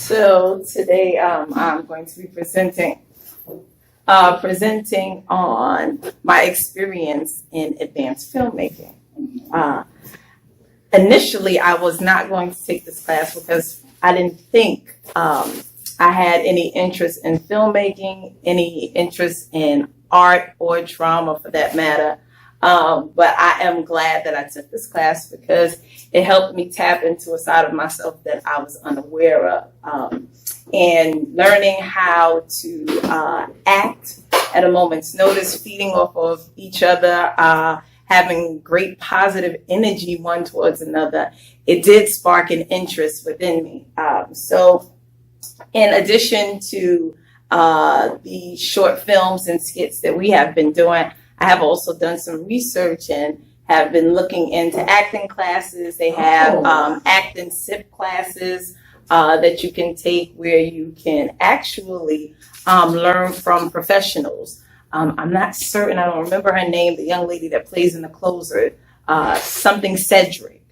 So today I'm going to be presenting on my experience in advanced filmmaking. Initially, I was not going to take this class because I didn't think I had any interest in filmmaking, any interest in art or drama for that matter. But I am glad that I took this class because it helped me tap into a side of myself that I was unaware of. And learning how to act at a moment's notice, feeding off of each other, having great positive energy one towards another, it did spark an interest within me. So in addition to the short films and skits that we have been doing, I have also done some research and have been looking into acting classes. They have acting SIP classes that you can take where you can actually learn from professionals. I'm not certain, I don't remember her name, the young lady that plays in The Closer, something Cedric.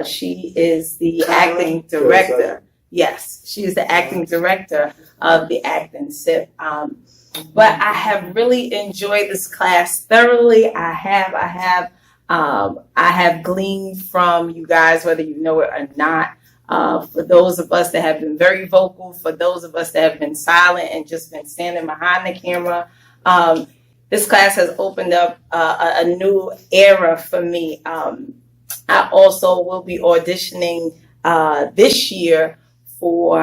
She is the acting director. Yes, she is the acting director of the acting SIP. But I have really enjoyed this class thoroughly. I have gleaned from you guys, whether you know it or not. For those of us that have been very vocal, for those of us that have been silent and just been standing behind the camera, this class has opened up a new era for me. I also will be auditioning this year for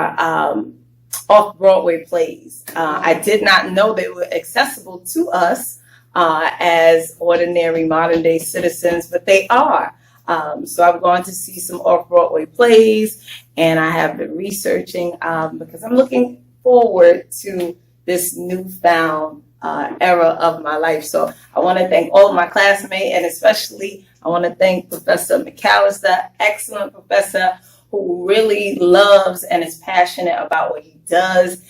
off-Broadway plays. I did not know they were accessible to us as ordinary modern-day citizens, but they are. So I'm going to see some off-Broadway plays, and I have been researching because I'm looking forward to this newfound era of my life. So I want to thank all of my classmates, and especially I want to thank Professor McAllister, excellent professor who really loves and is passionate about what he does,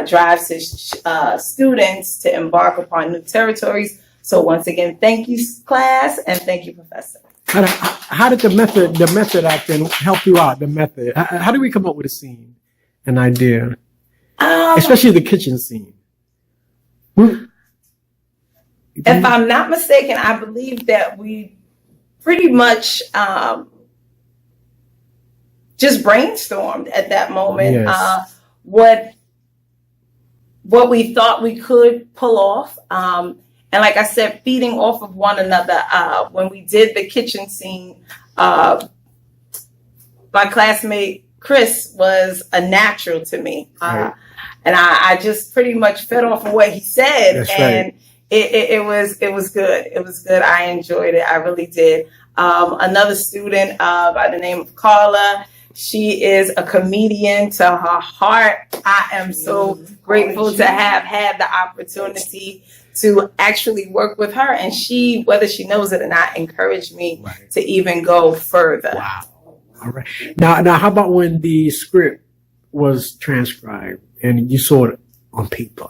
drives his students to embark upon new territories. So once again, thank you, class, and thank you, Professor. How did the method acting help you out? The method. How do we come up with a scene, an idea, especially the kitchen scene? If I'm not mistaken, I believe that we pretty much just brainstormed at that moment. Yes. What we thought we could pull off. And like I said, feeding off of one another. When we did the kitchen scene, my classmate Chris was a natural to me. Right. And I just pretty much fed off of what he said. That's and right. It was good. It was good. I enjoyed it. I really did. Another student by the name of Carla, she is a comedian to her heart. I am so grateful to have had the opportunity to actually work with her. And she, whether she knows it or not, encouraged me to even go further. Wow. All right. Now, how about when the script was transcribed and you saw it on paper?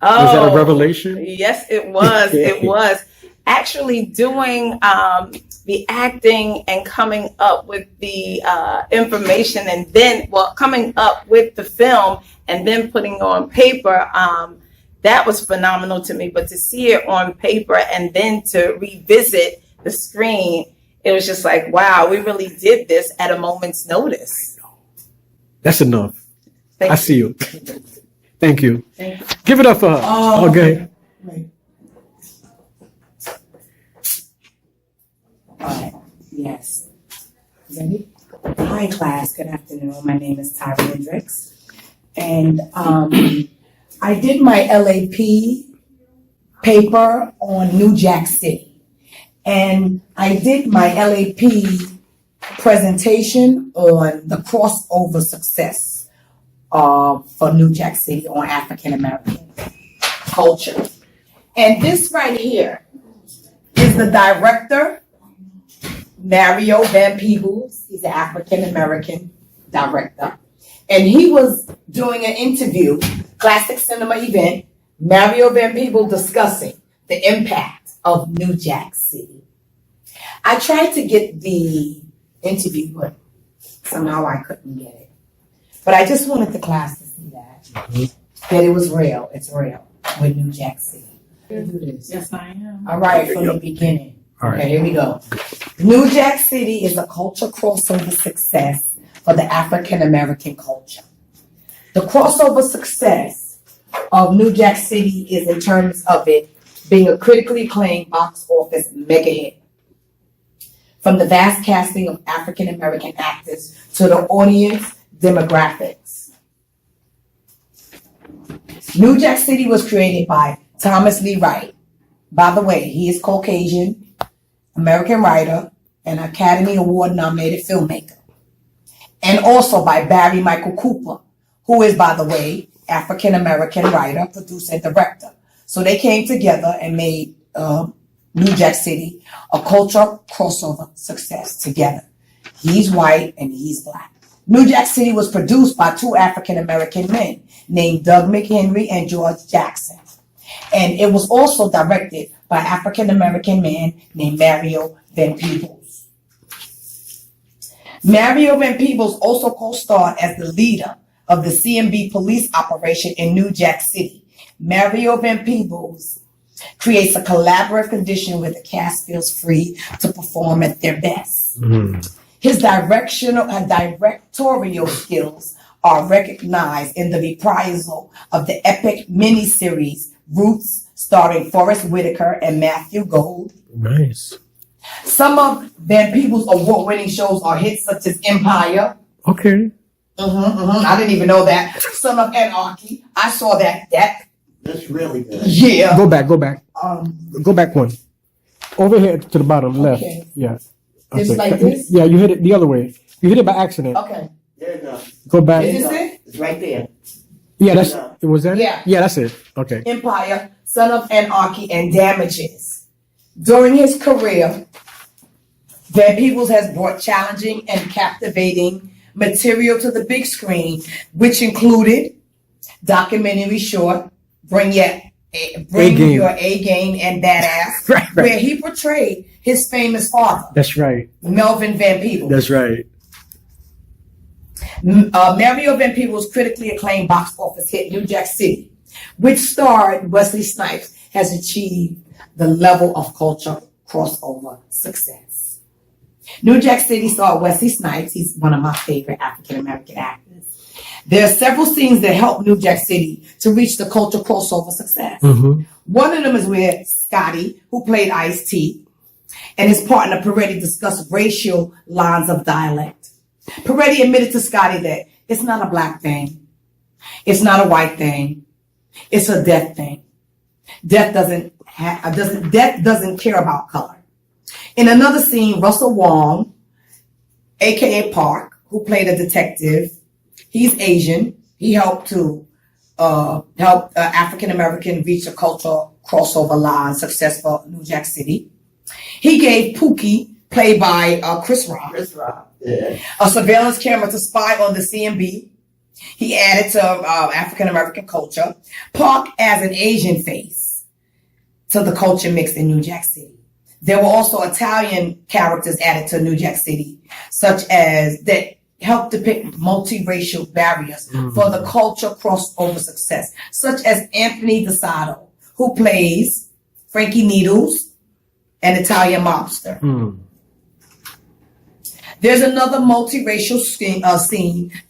Oh, was that a revelation? Yes, it was. It was. Actually doing the acting and coming up with the information and then, coming up with the film and then putting it on paper, that was phenomenal to me. But to see it on paper and then to revisit the screen, it was just like, wow, we really did this at a moment's notice. That's enough. I see you. Thank you. Thank you. Give it up for her. Okay. Yes. Ready? Hi, class. Good afternoon. My name is Tyra Hendricks. And I did my LAP paper on New Jack City. And I did my LAP presentation on the crossover success for New Jack City on African American culture. And this right here is the director, Mario Van Peebles. He's an African American director. And he was doing an interview, classic cinema event, Mario Van Peebles discussing the impact of New Jack City. I tried to get the interview, but somehow I couldn't get it. But I just wanted the class to see that it was real. It's real with New Jack City. Do this. Yes, I am. All right, from the beginning. All right. Okay, here we go. New Jack City is a culture crossover success for the African American culture. The crossover success of New Jack City is in terms of it being a critically acclaimed box office mega hit. From the vast casting of African American actors to the audience demographics. New Jack City was created by Thomas Lee Wright. By the way, he is Caucasian, American writer, and Academy Award nominated filmmaker. And also by Barry Michael Cooper, who is, by the way, African American writer, producer, and director. So they came together and made New Jack City a culture crossover success together. He's white and he's black. New Jack City was produced by two African American men named Doug McHenry and George Jackson. And it was also directed by African American man named Mario Van Peebles. Mario Van Peebles also co-starred as the leader of the CMB police operation in New Jack City. Mario Van Peebles creates a collaborative condition where the cast feels free to perform at their best. His directorial skills are recognized in the reprisal of the epic miniseries Roots, starring Forrest Whitaker and Matthew Gold. Nice. Some of Van Peebles' award-winning shows are hits such as Empire. Okay. I didn't even know that. Son of Anarchy. I saw that. That's really good. Yeah. Go back. Go back one. Over here to the bottom left. Okay. Yeah. It's like this? Yeah, you hit it the other way. You hit it by accident. Okay. There you go. Go back. Is this it? It's right there. Yeah, that's was that? Yeah. Yeah, that's it. Okay. Empire, Son of Anarchy, and Damages. During his career, Van Peebles has brought challenging and captivating material to the big screen, which included documentary short, Bring Your A Game and Badass, Right. where he portrayed his famous father, That's right. Melvin Van Peebles. That's right. Mario Van Peebles' critically acclaimed box office hit New Jack City, which starred Wesley Snipes, has achieved the level of culture crossover success. New Jack City starred Wesley Snipes. He's one of my favorite African American actors. There are several scenes that help New Jack City to reach the culture crossover success. One of them is where Scotty, who played Ice-T, and his partner Peretti discussed racial lines of dialect. Peretti admitted to Scotty that it's not a black thing. It's not a white thing. It's a deaf thing. Death doesn't care about color. In another scene, Russell Wong, aka Park, who played a detective, he's Asian. He helped African American reach a cultural crossover line success for New Jack City. He gave Pookie, played by Chris Rock, Yeah. a surveillance camera to spy on the CMB. He added to African American culture. Park as an Asian face to the culture mix in New Jack City. There were also Italian characters added to New Jack City, such as that help depict multiracial barriers for the culture crossover success, such as Anthony DeSato, who plays Frankie Needles, an Italian mobster. There's another multiracial scene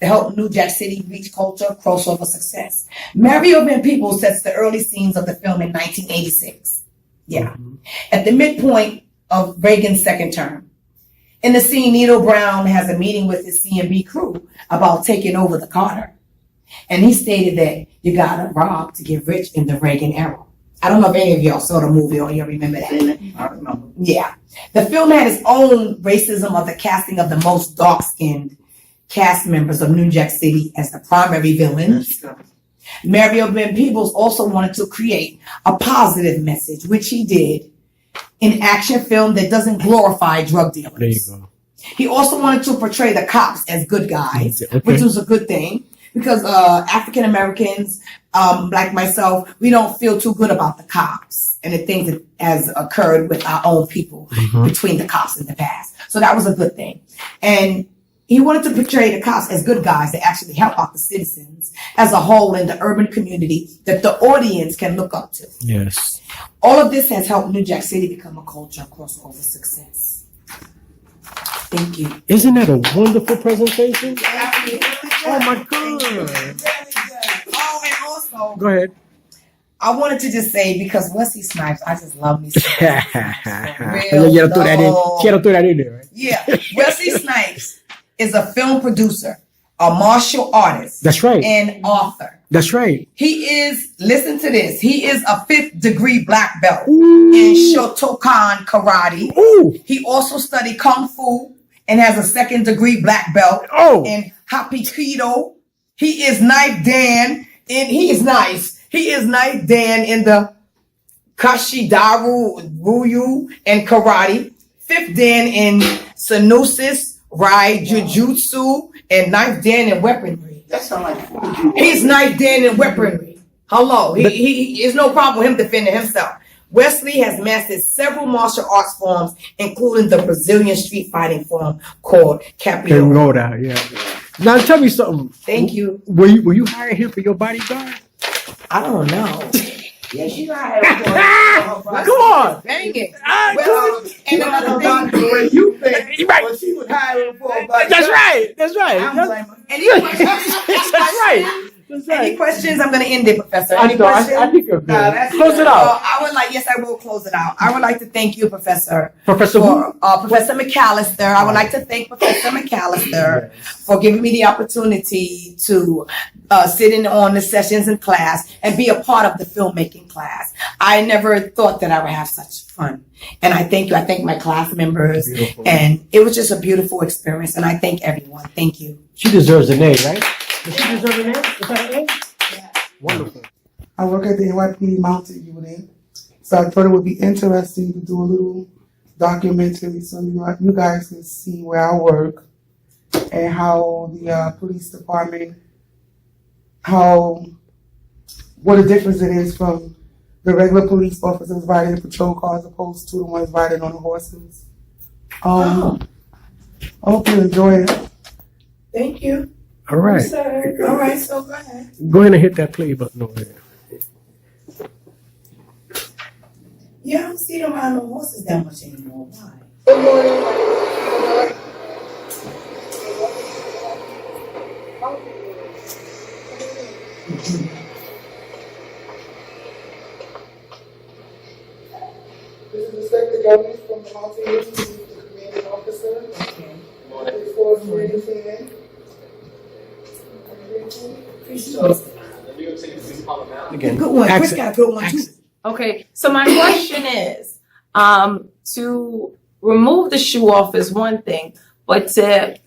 that helped New Jack City reach culture crossover success. Mario Van Peebles sets the early scenes of the film in 1986. Yeah. At the midpoint of Reagan's second term. In the scene, Nito Brown has a meeting with his CMB crew about taking over the Carter. And he stated that you gotta rob to get rich in the Reagan era. I don't know if any of y'all saw the movie or you remember that. I remember. Yeah. The film had its own racism of the casting of the most dark-skinned cast members of New Jack City as the primary villains. Mario Van Peebles also wanted to create a positive message, which he did, in action film that doesn't glorify drug dealers. There you go. He also wanted to portray the cops as good guys, Okay. which was a good thing because African Americans, like myself, we don't feel too good about the cops and the things that has occurred with our own people between the cops in the past. So that was a good thing. And he wanted to portray the cops as good guys that actually help out the citizens as a whole in the urban community that the audience can look up to. Yes. All of this has helped New Jack City become a culture of crossover success. Thank you. Isn't that a wonderful presentation? Oh my God. Really good. Oh, and also, Go ahead. I wanted to just say, because Wesley Snipes, I just love me. Some You gotta throw that in. You gotta throw that in there, right? Yeah, Wesley Snipes is a film producer, a martial artist, That's right. and author. That's right. He is, listen to this, he is a 5th degree black belt Ooh. in Shotokan karate. Ooh. He also studied Kung Fu and has a 2nd degree black belt Oh. in Hapkido. He is Knife Dan, and he is nice. He is Knife Dan in the Kashidaru Ryu and karate. 5th Dan in Sanosis, Rai Jujutsu, and Knife Dan in weaponry. That sounds like food. He's Knife Dan in weaponry. Hello. He it's no problem with him defending himself. Wesley has mastered several martial arts forms, including the Brazilian street fighting form called Can Capoeira. roll that, yeah. Now tell me something. Thank you. Were you hiring him for your bodyguard? I don't know. Yes, you had a Come on. Dang it. Well, And another thing. the way you think, Right. but she was hiring for a body. That's right. That's right. I don't blame her. Any That's right. That's Any right. questions? I'm going to end it, Professor. I Any know. questions? I think you're good. Nah, that's Close it out. I would like, yes, I will close it out. I would like to thank you, Professor. Professor who? For, Professor McAllister. I would like to thank Professor McAllister for giving me the opportunity to sit in on the sessions in class and be a part of the filmmaking class. I never thought that I would have such fun. And I thank you. I thank my class members. Beautiful. And it was just a beautiful experience. And I thank everyone. Thank you. She deserves an A, right? Does she deserve an A? Is that an A? Wonderful. I work at the NYPD Mountain Unit, so I thought it would be interesting to do a little documentary so you guys can see where I work and how the police department, what a difference it is from the regular police officers riding in patrol cars opposed to the ones riding on the horses. I hope you enjoy it. Thank you. All right. Sir. All right, so go ahead. Go ahead and hit that play button over there. Yeah, I don't see them riding on horses that much anymore. Why? This is Inspector Government from the Mountain Unit, the commanding officer. The force fan. Again. Good one. Chris Accent. got a good one too. Accent. Okay, so my question is, to remove the shoe off is one thing, but to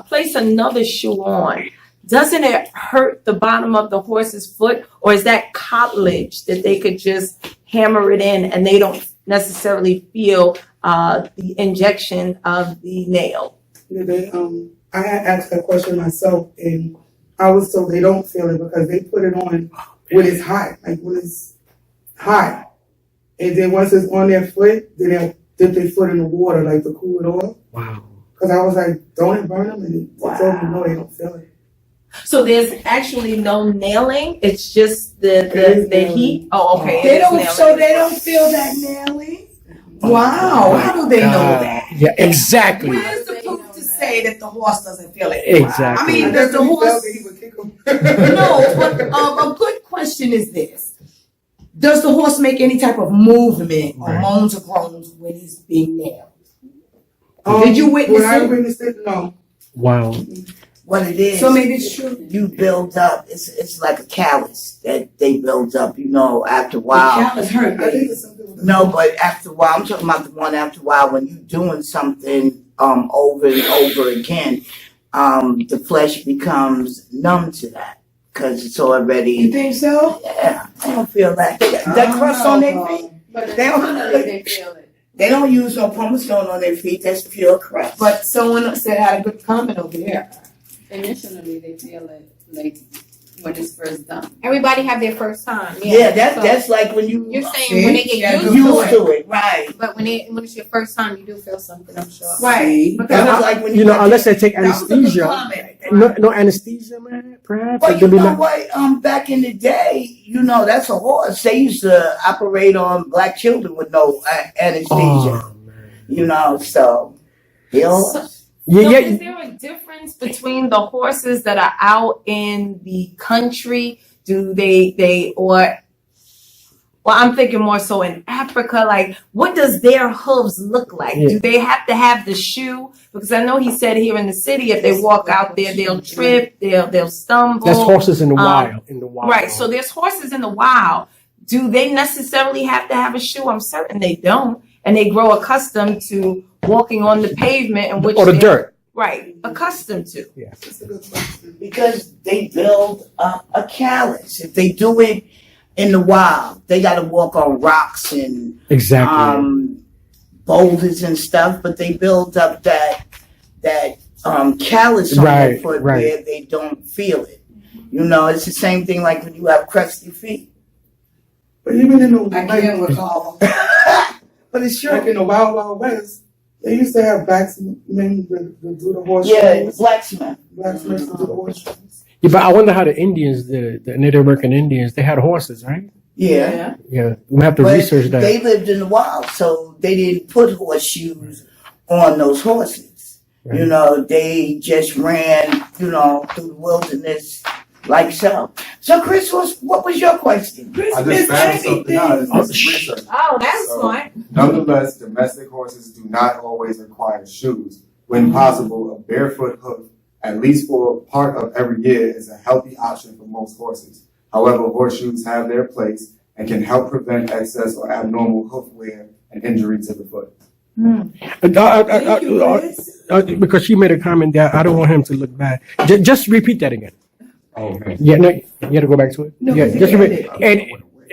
place another shoe on, doesn't it hurt the bottom of the horse's foot, or is that cartilage that they could just hammer it in and they don't necessarily feel the injection of the nail? I had asked that question myself, and I was told they don't feel it because they put it on when it's hot, like when it's hot. And then once it's on their foot, then they'll dip their foot in the water, like to cool it off. Wow. Because I was like, don't it burn them? And they told me, no, they don't feel it. So there's actually no nailing, it's just the nailing. heat? Oh, okay. They it is don't. nailing. So they don't feel that nailing. Wow. How do they know that? Yeah, exactly. Where's the proof to say that the horse doesn't feel it? Exactly. I mean, I does the guess if he horse? felt it, he would kick him. No, but a good question is this. Does the horse make any type of movement or Right. moans or groans when he's being nailed? Did you witness When I it? witnessed it, no. Wow. What it is, So maybe it's true. you build up. It's like a callus that they build up. You know, after a The while. callus hurt, I think baby. it's something with the No, but after a while, I'm talking about the one after a while when you're doing something over and over again, the flesh becomes numb to that because it's You already. think so? Yeah, I don't feel that. That crust on their feet. They don't use no pumice stone on their feet. That's pure crust. But someone said had a good comment over here. Initially, they feel it like when it's first done. Everybody have their first time. Yeah, So that's like when you you're saying when they get used used to it. to it, right? But when it's your first time, you do feel something, I'm sure. Right. Because That's like when You know, got unless they take That was a good anesthesia. comment. No anesthesia, man. Perhaps. Well, It you could be know like- what? Back in the day, you know, that's a horse. They used to operate on black children with no anesthesia. Oh, man. You know, so So- Yeah, So yeah. is there a difference between the horses that are out in the country? Do well, I'm thinking more so in Africa, like what does their hooves look like? Yeah. Do they have to have the shoe? Because I know he said here in the city, if they walk out there, they'll trip, they'll stumble. That's horses in the wild. Right. So there's horses in the wild. Do they necessarily have to have a shoe? I'm certain they don't. And they grow accustomed to walking on the pavement in which or the they're- dirt. Right, accustomed to. That's a good question. because they build a callus. If they do it in the wild, they got to walk on rocks and Exactly. boulders and stuff. But they build up that callus on their Right, foot right. where they don't feel it. You know, it's the same thing like when you have crusty feet. But even in the I can't recall. But it's like true. in the Wild West, they used to have blacksmen to do the horse Yeah, shoes. blacksmith. Blacksmiths to do the horse shoes. Yeah, but I wonder how the Indians, the Native American Indians, they had horses, right? Yeah. Yeah, we have to But research that. they lived in the wild, so they didn't put horseshoes on those horses. Right. You know, they just ran, you know, through the wilderness like so. So, Chris, what was your question? Chris I just missed found something out. everything. It's some research. Oh, that's So- smart. Nonetheless, domestic horses do not always require shoes. When possible, a barefoot hoof, at least for part of every year, is a healthy option for most horses. However, horseshoes have their place and can help prevent excess or abnormal hoof wear and injury to the foot. Thank you, Chris. Because she made a comment that I don't want him to look bad. Just repeat that again. Oh, man. Yeah, no, you got to go back to it. No, yeah, because just he repeat. And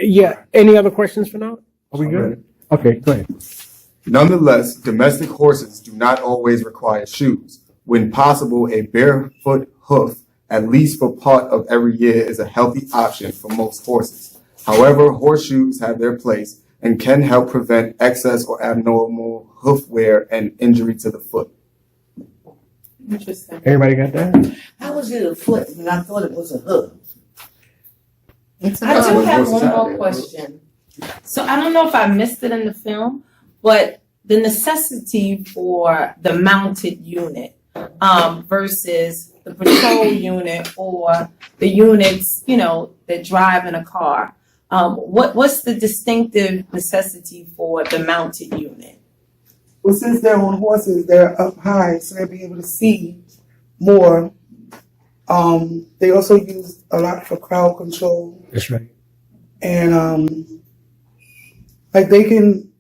yeah, any other questions for now? Are we I'm good? ready. Okay, go ahead. Nonetheless, domestic horses do not always require shoes. When possible, a barefoot hoof, at least for part of every year, is a healthy option for most horses. However, horseshoes have their place and can help prevent excess or abnormal hoof wear and injury to the foot. Interesting. Everybody got that? How was it a foot and I thought it was a hoof? It's I do What have horses one have more there? question. So I don't know if I missed it in the film, but the necessity for the mounted unit versus the patrol unit or the units, you know, that drive in a car. What's the distinctive necessity for the mounted unit? Well, since they're on horses, they're up high, so they'll be able to see more. They also use a lot for crowd control, That's right. and like they can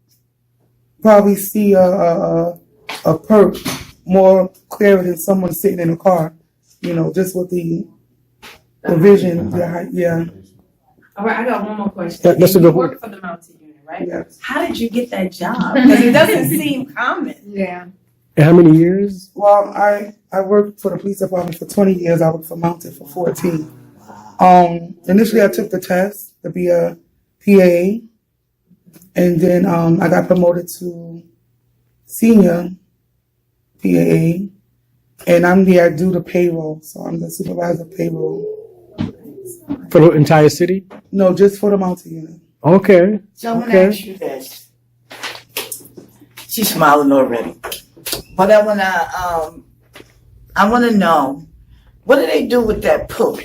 probably see a perk more clearer than someone sitting in a car. You know, just with the vision. Yeah. All right, I got one more question. That's a You good one. work for the mounted unit, right? Yes. How did you get that job? Because it doesn't seem common. Yeah. And how many years? Well, I worked for the police department for 20 years. I worked for Mounted for 14. Initially, I took the test to be a PA, and then I got promoted to senior PAA, and I'm there. I do the payroll, so I'm the supervisor of payroll. For the entire city? No, just for the Mounted unit. Okay. So I'm gonna Okay. ask you this. She's smiling already. But I wanna know, what do they do with that poop?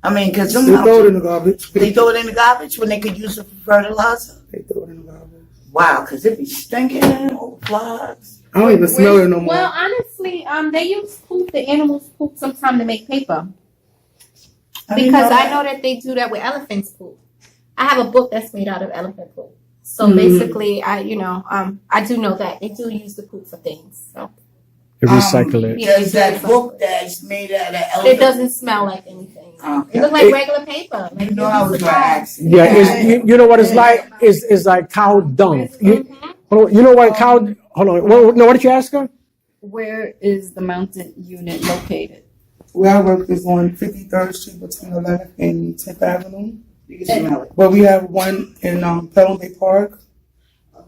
I mean, cause They throw it in the garbage. they throw it in the garbage when they could use it for fertilizer? They throw it in the garbage. Wow, cause it be stinking old flies. I don't even smell it no more. Well, honestly, they use poop, the animals poop sometimes to make paper. Because I know that they do that with elephants' poop. I have a book that's made out of elephant poop. So basically, I do know that they do use the poop for things. So To recycle it. yeah, Does that book that's made out of it elephant? doesn't smell like anything. Okay. It looks like regular paper. Like You know I was gonna ask. Yeah, you know what it's like? It's like cow dung. You know what cow? Hold on. What did you ask her? Where is the mounted unit located? where I work is on 53rd Street between 11th and 10th Avenue. You can smell it. But we have one in Pelham Bay Park,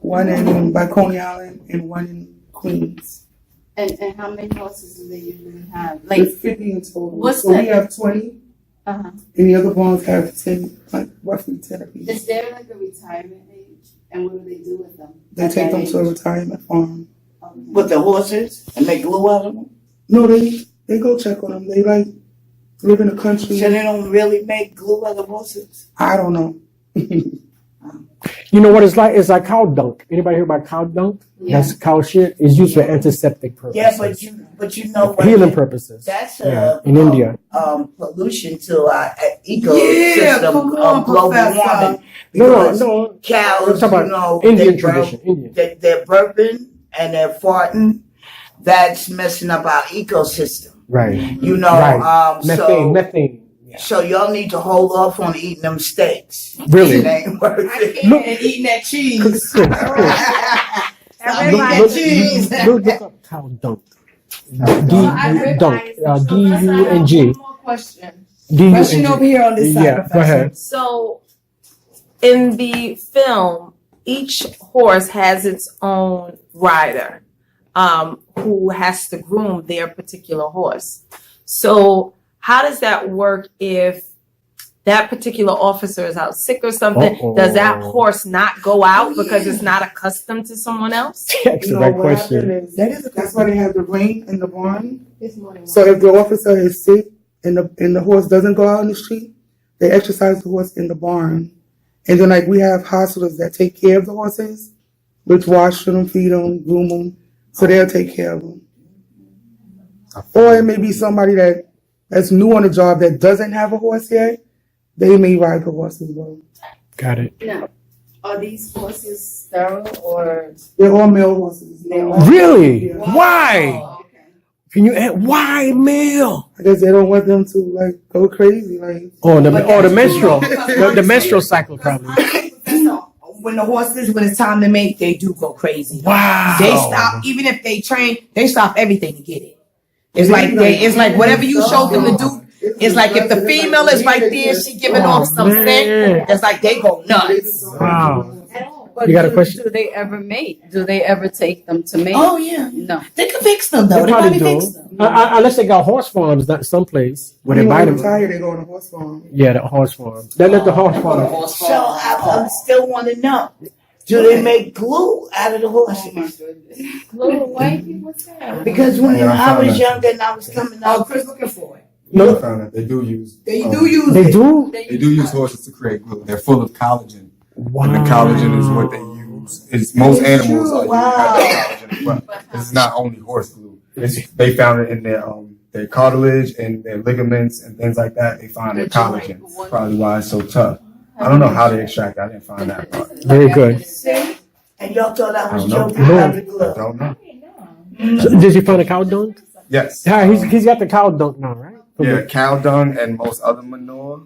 one in by Coney Island, and one in Queens. And how many horses do they usually have? It's 50 in total. what's so the- we have 20, Uh-huh. and the other ones have 10, like roughly 10 apiece. Is there like a retirement age? And what do they do with them? They at take that them to a age? retirement farm. Okay. With the horses and make glue out of them. No, they go check on them. They like live in the country. So they don't really make glue out of horses. I don't know. You know what it's like? It's like cow dunk. Anybody hear about cow dunk? Yeah. That's cow shit. It's used for antiseptic purposes. Yeah, but you know what? Healing purposes. That's in India. Pollution to our ecosystem, Yeah, come on, global Professor. warming. No, Because no. cows, We're talking you know, about Indian they burp, tradition. Indian. they're burping and they're farting. That's messing up our ecosystem. Right. You know, Right. so Methane. Yeah. so y'all need to hold off on eating them steaks. Really? It ain't worth it. Look, And eating that cheese. Chris, Everybody- look up cow dunk. Dunk. I D-U-N-G. one more question. Question over here on this side. Yeah, go ahead. So, in the film, each horse has its own rider, who has to groom their particular horse. So, how does that work if that particular officer is out sick or something? Uh-oh. Does that horse not go out because it's not accustomed to someone else? That's You the know right what question. happened is That is a that's why they have the ring in the barn. This morning. So if the officer is sick and the horse doesn't go out in the street, they exercise the horse in the barn. And then like we have hospitals that take care of the horses, which wash them, feed them, groom them, so they'll take care of them. Or it may be somebody that's new on the job that doesn't have a horse yet. They may ride the horse as well. Got it. Now, are these horses sterile or? They're all male horses. They're all- Really? Yeah. Why? Oh, okay. Can you add why male? I guess they don't want them to like go crazy. Like Oh, the that's menstrual, true. the menstrual cycle probably. When when it's time to mate, they do go crazy. Wow. They stop, even if they train, they stop everything to get it. It's like whatever you show them to do. It's like if the female is right there, she giving off some man. scent. It's like they go nuts. Wow. But You got a do- question? Do they ever mate? Do they ever take them to mate? Oh yeah, No. they can fix them though. They They probably probably do. fix them. Unless they got horse farms, that someplace where they buy them. retire, they go on a horse farm. Yeah, the horse farm. They let the horse farm. So I still want to know: do they make glue out of the Oh my horses? goodness. Little white people say. Because when Yeah, I I found was that. younger and I was coming Oh, out, Chris looking for it. I No, found that they do use. They do use they it. do. They do use horses to create glue. They're full of collagen, Wow. and the collagen is what they use. It's most It's animals true, are wow. using collagen as well. It's not only horse glue. They found it in their cartilage and their ligaments and things like that. They find the collagen. That's probably why it's so tough. I don't know how they extract it. I didn't find that part. Very good. and y'all thought I was I don't joking know. about the I glue. don't know. So, did you find a cow dunk? Yes. Yeah, he's got the cow dunk now, right? Yeah, cow dung and most other manure,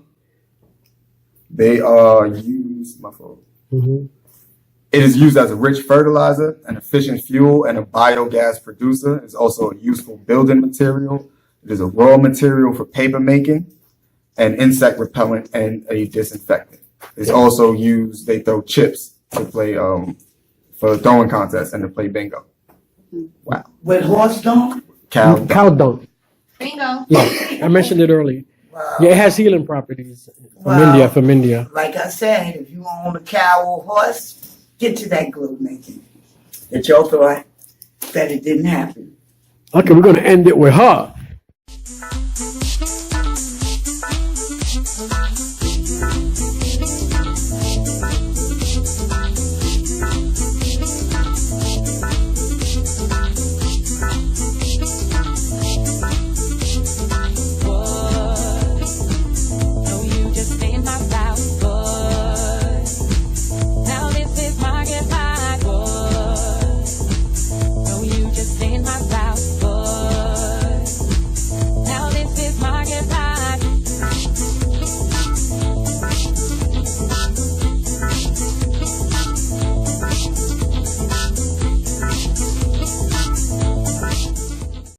they are used. My fault. Mm-hmm. It is used as a rich fertilizer, an efficient fuel, and a biogas producer. It's also a useful building material. It is a raw material for paper making, an insect repellent, and a disinfectant. It's also used. They throw chips to play for throwing contests and to play bingo. Wow, With horse dung? cow dung. Cow dunk. Bingo. Yeah, I mentioned it earlier. Wow. Yeah, it has healing properties from Wow. India. From India. Like I said, if you own a cow or horse, get to that glue making. That y'all thought that it didn't happen. Okay, we're gonna end it with her.